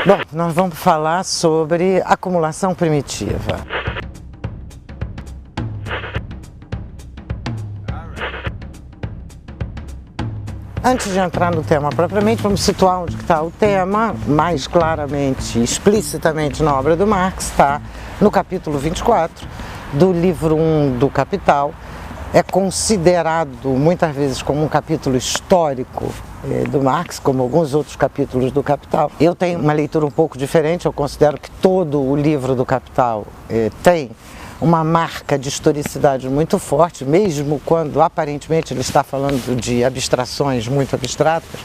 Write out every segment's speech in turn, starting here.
Bom, nós vamos falar sobre acumulação primitiva. Antes de entrar no tema propriamente, vamos situar onde está o tema, mais claramente, explicitamente na obra do Marx, está no capítulo 24 do livro 1 do Capital. É considerado muitas vezes como um capítulo histórico do Marx, como alguns outros capítulos do Capital. Eu tenho uma leitura um pouco diferente, eu considero que todo o livro do Capital tem uma marca de historicidade muito forte, mesmo quando aparentemente ele está falando de abstrações muito abstratas,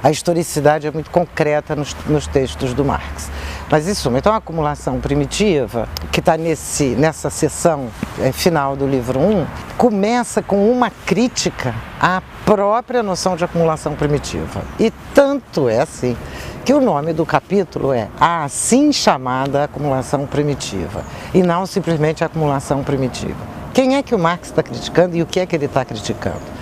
a historicidade é muito concreta nos textos do Marx. Mas isso, então a acumulação primitiva, que está nessa seção final do livro 1, começa com uma crítica à própria noção de acumulação primitiva. E tanto é assim que o nome do capítulo é a assim chamada acumulação primitiva, e não simplesmente acumulação primitiva. Quem é que o Marx está criticando e o que é que ele está criticando?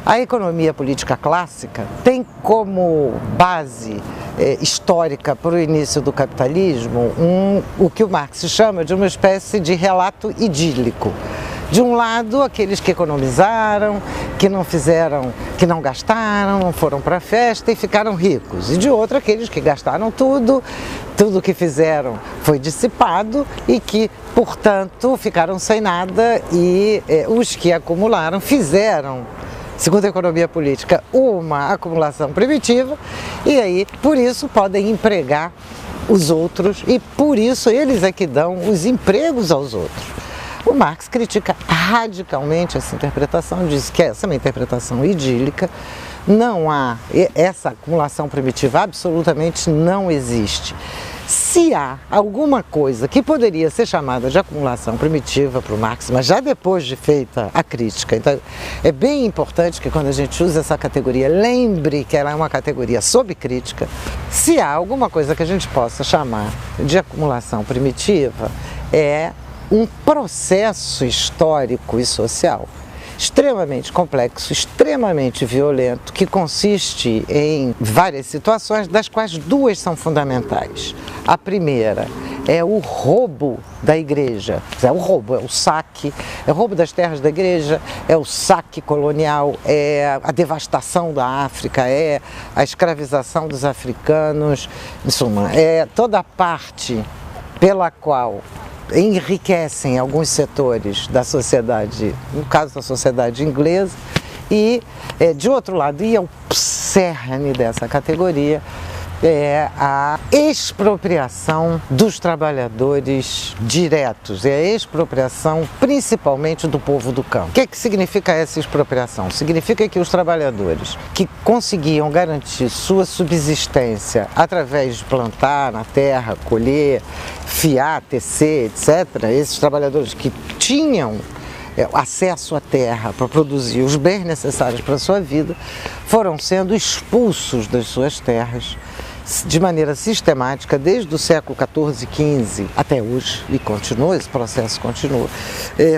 A economia política clássica tem como base histórica para o início do capitalismo o que o Marx chama de uma espécie de relato idílico. De um lado, aqueles que economizaram, que não fizeram, que não gastaram, não foram para a festa e ficaram ricos. E de outro, aqueles que gastaram tudo que fizeram foi dissipado e que, portanto, ficaram sem nada e os que acumularam fizeram, segundo a economia política, uma acumulação primitiva e aí, por isso, podem empregar os outros e por isso eles é que dão os empregos aos outros. O Marx critica radicalmente essa interpretação, diz que essa é uma interpretação idílica, não há, essa acumulação primitiva absolutamente não existe. Se há alguma coisa que poderia ser chamada de acumulação primitiva para o Marx, mas já depois de feita a crítica, então é bem importante que quando a gente usa essa categoria, lembre que ela é uma categoria sob crítica. Se há alguma coisa que a gente possa chamar de acumulação primitiva, é um processo histórico e social extremamente complexo, extremamente violento, que consiste em várias situações, das quais duas são fundamentais. A primeira é o roubo da igreja, é o roubo, é o saque, é o roubo das terras da igreja, é o saque colonial, é a devastação da África, é a escravização dos africanos, em suma, é toda a parte pela qual enriquecem alguns setores da sociedade, no caso da sociedade inglesa, e de outro lado, e é o cerne dessa categoria, é a expropriação dos trabalhadores diretos, é a expropriação principalmente do povo do campo. O que significa essa expropriação? Significa que os trabalhadores que conseguiam garantir sua subsistência através de plantar na terra, colher, fiar, tecer, etc., esses trabalhadores que tinham acesso à terra para produzir os bens necessários para a sua vida, foram sendo expulsos das suas terras de maneira sistemática desde o século XIV, XV até hoje, e continua, esse processo continua,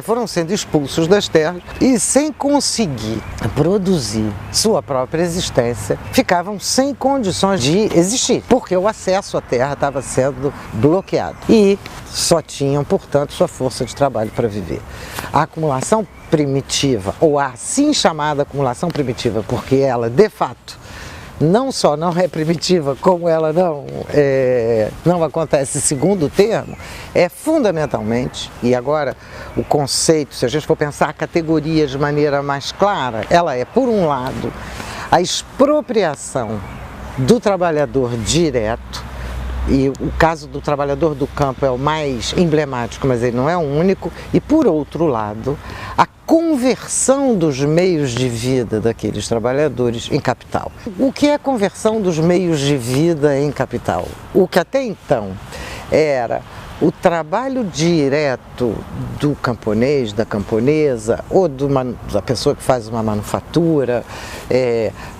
foram sendo expulsos das terras e sem conseguir produzir sua própria existência, ficavam sem condições de existir, porque o acesso à terra estava sendo bloqueado e só tinham, portanto, sua força de trabalho para viver. A acumulação primitiva, ou a assim chamada acumulação primitiva, porque ela, de fato, não só não é primitiva, como ela não acontece segundo o termo, é fundamentalmente, e agora o conceito, se a gente for pensar a categoria de maneira mais clara, ela é, por um lado, a expropriação do trabalhador direto, e o caso do trabalhador do campo é o mais emblemático, mas ele não é o único, e por outro lado, a conversão dos meios de vida daqueles trabalhadores em capital. O que é a conversão dos meios de vida em capital? O que até então era o trabalho direto do camponês, da camponesa, ou da pessoa que faz uma manufatura,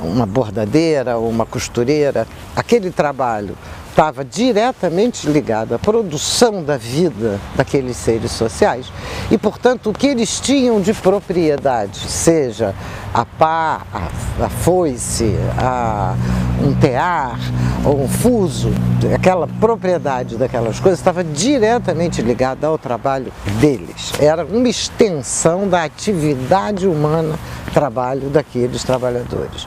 uma bordadeira ou uma costureira, aquele trabalho estava diretamente ligada à produção da vida daqueles seres sociais e, portanto, o que eles tinham de propriedade, seja a pá, a foice, um tear ou um fuso, aquela propriedade daquelas coisas estava diretamente ligada ao trabalho deles. Era uma extensão da atividade humana, trabalho daqueles trabalhadores.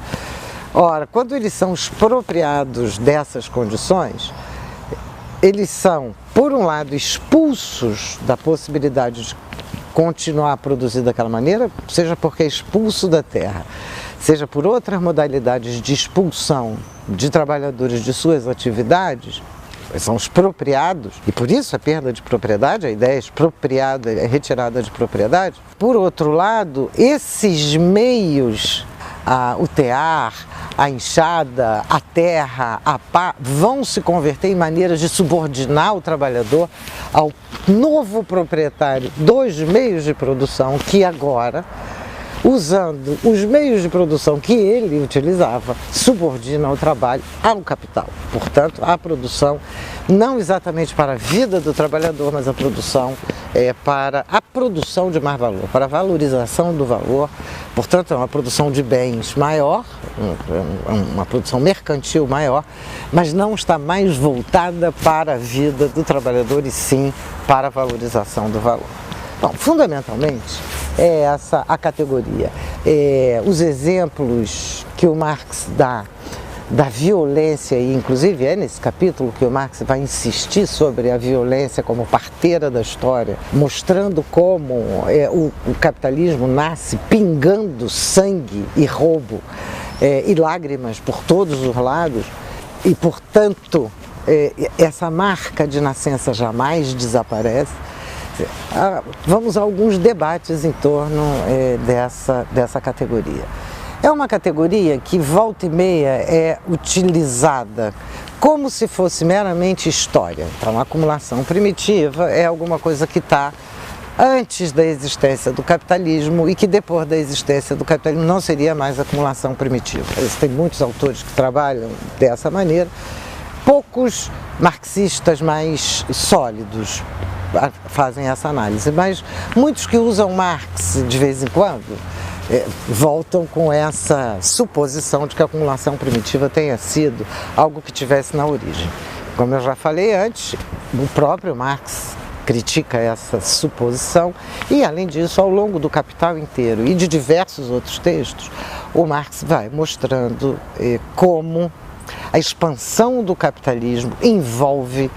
Ora, quando eles são expropriados dessas condições, eles são, por um lado, expulsos da possibilidade de continuar a produzir daquela maneira, seja porque é expulso da terra, seja por outras modalidades de expulsão de trabalhadores de suas atividades, são expropriados, e por isso a perda de propriedade, a ideia é expropriada, é retirada de propriedade. Por outro lado, esses meios, o tear, a enxada, a terra, a pá, vão se converter em maneiras de subordinar o trabalhador ao novo proprietário dos meios de produção que agora, usando os meios de produção que ele utilizava, subordina o trabalho ao capital. Portanto, a produção não exatamente para a vida do trabalhador, mas a produção é para a produção de mais valor, para a valorização do valor. Portanto, é uma produção de bens maior, uma produção mercantil maior, mas não está mais voltada para a vida do trabalhador e sim para a valorização do valor. Bom, fundamentalmente, é essa a categoria. Os exemplos que o Marx dá da violência, e inclusive é nesse capítulo que o Marx vai insistir sobre a violência como parteira da história, mostrando como o capitalismo nasce pingando sangue e roubo e lágrimas por todos os lados, e portanto essa marca de nascença jamais desaparece. Vamos a alguns debates em torno dessa categoria. É uma categoria que volta e meia é utilizada como se fosse meramente história. Então, a acumulação primitiva é alguma coisa que está antes da existência do capitalismo e que depois da existência do capitalismo não seria mais acumulação primitiva. Tem muitos autores que trabalham dessa maneira, poucos marxistas mais sólidos fazem essa análise, mas muitos que usam Marx de vez em quando voltam com essa suposição de que a acumulação primitiva tenha sido algo que tivesse na origem. Como eu já falei antes, o próprio Marx critica essa suposição e, além disso, ao longo do Capital inteiro e de diversos outros textos, o Marx vai mostrando como a expansão do capitalismo envolve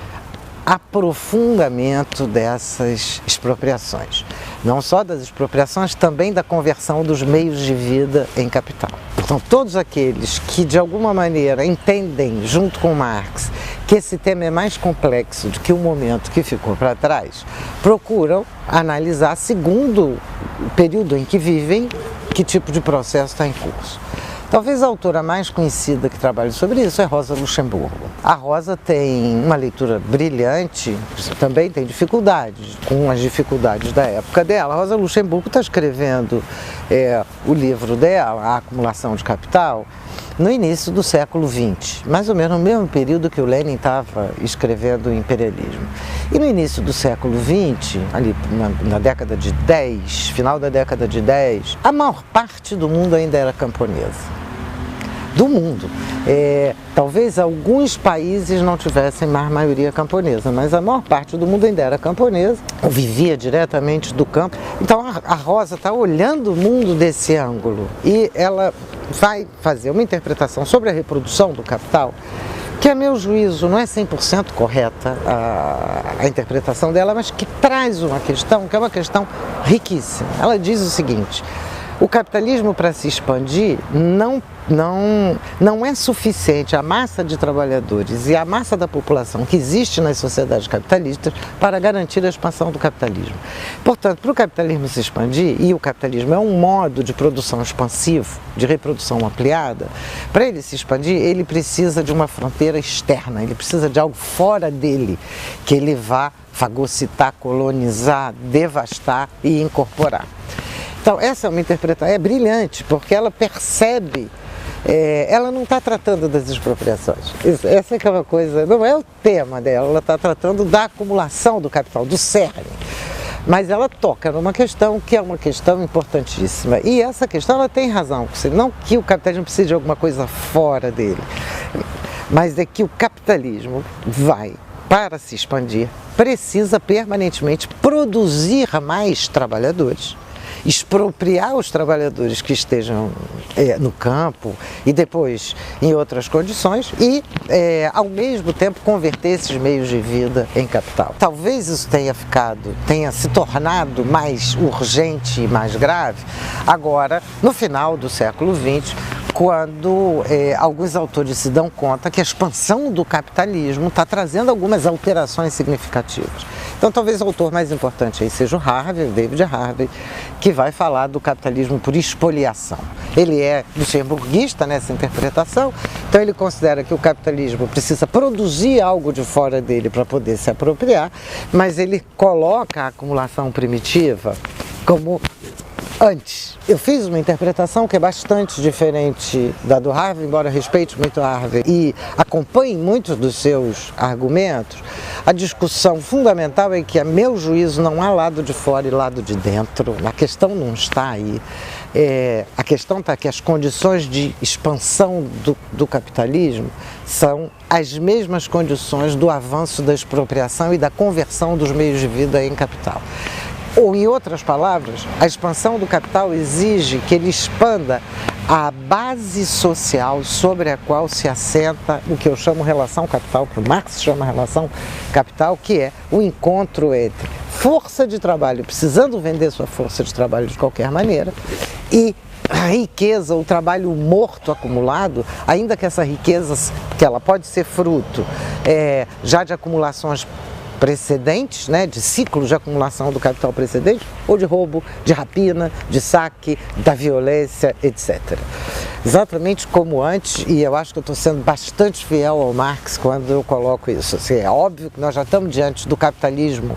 aprofundamento dessas expropriações. Não só das expropriações, também da conversão dos meios de vida em capital. Então, todos aqueles que, de alguma maneira, entendem, junto com Marx, que esse tema é mais complexo do que o momento que ficou para trás, procuram analisar, segundo o período em que vivem, que tipo de processo está em curso. Talvez a autora mais conhecida que trabalha sobre isso é Rosa Luxemburgo. A Rosa tem uma leitura brilhante, também tem dificuldades, com as dificuldades da época dela. A Rosa Luxemburgo está escrevendo o livro dela, A Acumulação de Capital, no início do século XX, mais ou menos no mesmo período que o Lenin estava escrevendo o Imperialismo. E no início do século XX, ali na década de 10, final da década de 10, a maior parte do mundo ainda era camponesa. Do mundo. Talvez alguns países não tivessem mais maioria camponesa, mas a maior parte do mundo ainda era camponesa, ou vivia diretamente do campo. Então a Rosa está olhando o mundo desse ângulo e ela vai fazer uma interpretação sobre a reprodução do capital, que a meu juízo não é 100% correta a interpretação dela, mas que traz uma questão, que é uma questão riquíssima. Ela diz o seguinte: o capitalismo, para se expandir, não é suficiente a massa de trabalhadores e a massa da população que existe nas sociedades capitalistas para garantir a expansão do capitalismo. Portanto, para o capitalismo se expandir, e o capitalismo é um modo de produção expansivo, de reprodução ampliada, para ele se expandir, ele precisa de uma fronteira externa, ele precisa de algo fora dele, que ele vá fagocitar, colonizar, devastar e incorporar. Então, essa é uma interpretação, é brilhante, porque ela percebe ela não está tratando das expropriações. Essa é aquela coisa, não é o tema dela, ela está tratando da acumulação do capital, do cerne. Mas ela toca numa questão que é uma questão importantíssima. E essa questão ela tem razão, não que o capitalismo precise de alguma coisa fora dele, mas é que o capitalismo vai, para se expandir, precisa permanentemente produzir mais trabalhadores, expropriar os trabalhadores que estejam no campo e depois em outras condições e, ao mesmo tempo, converter esses meios de vida em capital. Talvez isso tenha se tornado mais urgente e mais grave agora, no final do século XX, quando alguns autores se dão conta que a expansão do capitalismo está trazendo algumas alterações significativas. Então, talvez o autor mais importante aí seja o Harvey, David Harvey, que vai falar do capitalismo por expoliação. Ele é luxemburguista nessa interpretação, então ele considera que o capitalismo precisa produzir algo de fora dele para poder se apropriar, mas ele coloca a acumulação primitiva como antes. Eu fiz uma interpretação que é bastante diferente da do Harvey, embora respeite muito o Harvey e acompanhe muitos dos seus argumentos. A discussão fundamental é que, a meu juízo, não há lado de fora e lado de dentro. A questão não está aí. A questão está que as condições de expansão do capitalismo são as mesmas condições do avanço da expropriação e da conversão dos meios de vida em capital. Ou, em outras palavras, a expansão do capital exige que ele expanda a base social sobre a qual se assenta o que eu chamo relação capital, que o Marx chama relação capital, que é o encontro entre força de trabalho, precisando vender sua força de trabalho de qualquer maneira, e a riqueza, o trabalho morto acumulado, ainda que essa riqueza, que ela pode ser fruto já de acumulações precedentes, de ciclos de acumulação do capital precedente, ou de roubo, de rapina, de saque, da violência, etc. Exatamente como antes, e eu acho que eu estou sendo bastante fiel ao Marx quando eu coloco isso. Assim, é óbvio que nós já estamos diante do capitalismo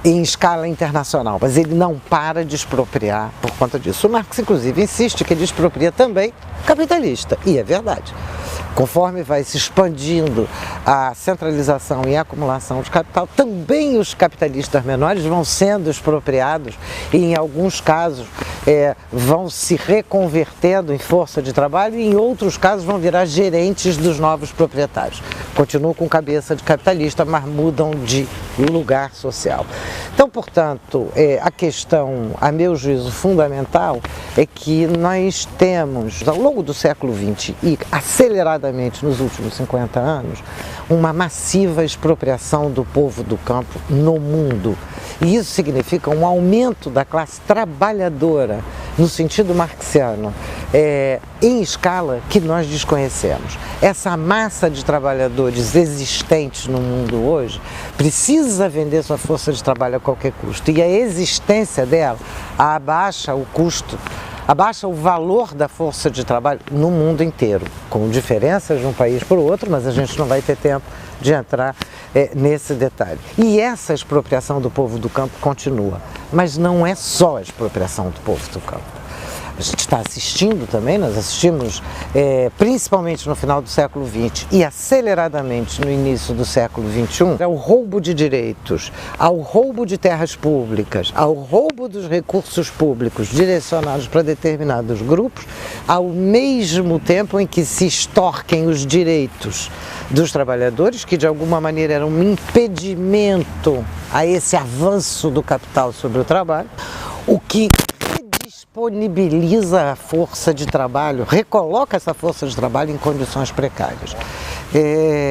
em escala internacional, mas ele não para de expropriar por conta disso. O Marx, inclusive, insiste que ele expropria também capitalista, e é verdade. Conforme vai se expandindo a centralização e a acumulação de capital, também os capitalistas menores vão sendo expropriados e, em alguns casos, vão se reconvertendo em força de trabalho e, em outros casos, vão virar gerentes dos novos proprietários. Continuam com cabeça de capitalista, mas mudam de lugar social. Então, portanto, a questão, a meu juízo, fundamental é que nós temos, ao longo do século XX e aceleradamente nos últimos 50 anos, uma massiva expropriação do povo do campo no mundo. E isso significa um aumento da classe trabalhadora, no sentido marxiano, em escala que nós desconhecemos. Essa massa de trabalhadores existentes no mundo hoje precisa vender sua força de trabalho a qualquer custo. E a existência dela abaixa o custo, abaixa o valor da força de trabalho no mundo inteiro, com diferenças de um país para o outro, mas a gente não vai ter tempo de entrar nesse detalhe. E essa expropriação do povo do campo continua, mas não é só a expropriação do povo do campo. A gente está assistindo também, nós assistimos principalmente no final do século XX e aceleradamente no início do século XXI, ao roubo de direitos, ao roubo de terras públicas, ao roubo dos recursos públicos direcionados para determinados grupos, ao mesmo tempo em que se extorquem os direitos dos trabalhadores, que de alguma maneira eram um impedimento a esse avanço do capital sobre o trabalho, o que disponibiliza a força de trabalho, recoloca essa força de trabalho em condições precárias.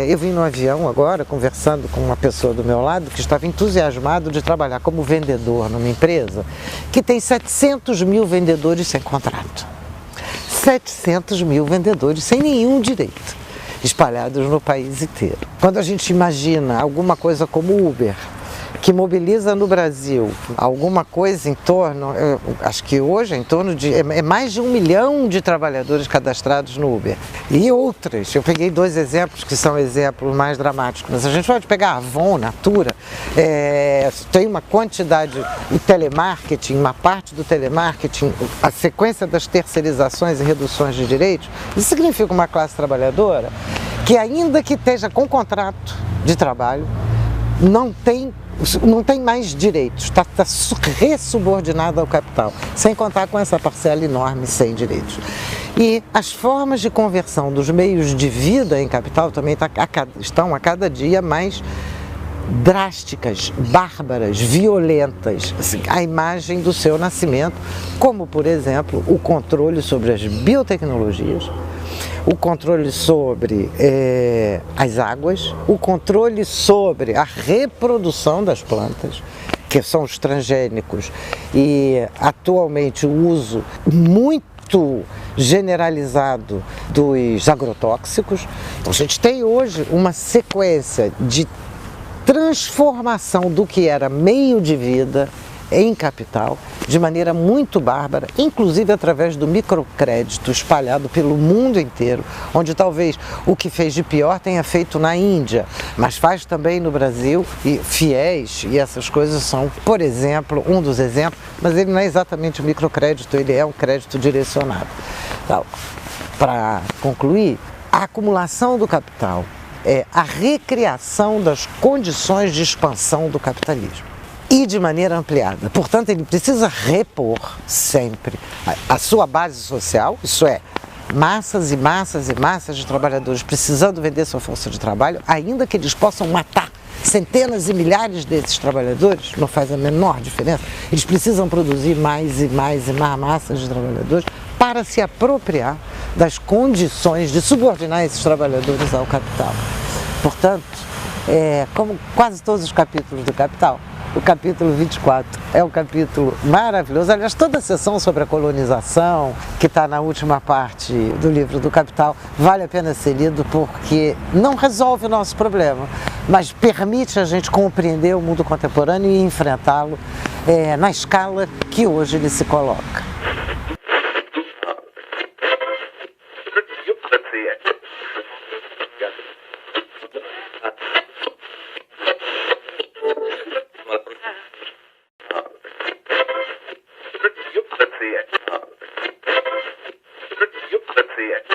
Eu vim no avião agora, conversando com uma pessoa do meu lado que estava entusiasmado de trabalhar como vendedor numa empresa que tem 700 mil vendedores sem contrato. 700 mil vendedores sem nenhum direito, espalhados no país inteiro. Quando a gente imagina alguma coisa como Uber, que mobiliza no Brasil alguma coisa em torno, acho que hoje é em torno de, é mais de 1 milhão de trabalhadores cadastrados no Uber. E outras, eu peguei 2 exemplos que são exemplos mais dramáticos, mas a gente pode pegar a Avon, Natura, tem uma quantidade, o telemarketing, uma parte do telemarketing, a sequência das terceirizações e reduções de direitos, isso significa uma classe trabalhadora que ainda que esteja com contrato de trabalho, não tem mais direitos, está ressubordinado ao capital, sem contar com essa parcela enorme sem direitos. E as formas de conversão dos meios de vida em capital também estão a cada dia mais drásticas, bárbaras, violentas, assim, a imagem do seu nascimento, como, por exemplo, o controle sobre as biotecnologias, o controle sobre as águas, o controle sobre a reprodução das plantas, que são os transgênicos, e atualmente o uso muito generalizado dos agrotóxicos. Então, a gente tem hoje uma sequência de transformação do que era meio de vida em capital, de maneira muito bárbara, inclusive através do microcrédito espalhado pelo mundo inteiro, onde talvez o que fez de pior tenha feito na Índia, mas faz também no Brasil, e FIES e essas coisas são, por exemplo, um dos exemplos, mas ele não é exatamente um microcrédito, ele é um crédito direcionado. Então, para concluir, a acumulação do capital é a recriação das condições de expansão do capitalismo. E de maneira ampliada. Portanto, ele precisa repor sempre a sua base social, isso é, massas e massas e massas de trabalhadores precisando vender sua força de trabalho, ainda que eles possam matar centenas e milhares desses trabalhadores, não faz a menor diferença. Eles precisam produzir mais e mais e mais massas de trabalhadores para se apropriar das condições de subordinar esses trabalhadores ao capital. Portanto, como quase todos os capítulos do Capital, o capítulo 24 é um capítulo maravilhoso. Aliás, toda a sessão sobre a colonização, que está na última parte do livro do Capital, vale a pena ser lido porque não resolve o nosso problema, mas permite a gente compreender o mundo contemporâneo e enfrentá-lo na escala que hoje ele se coloca. Let's see it.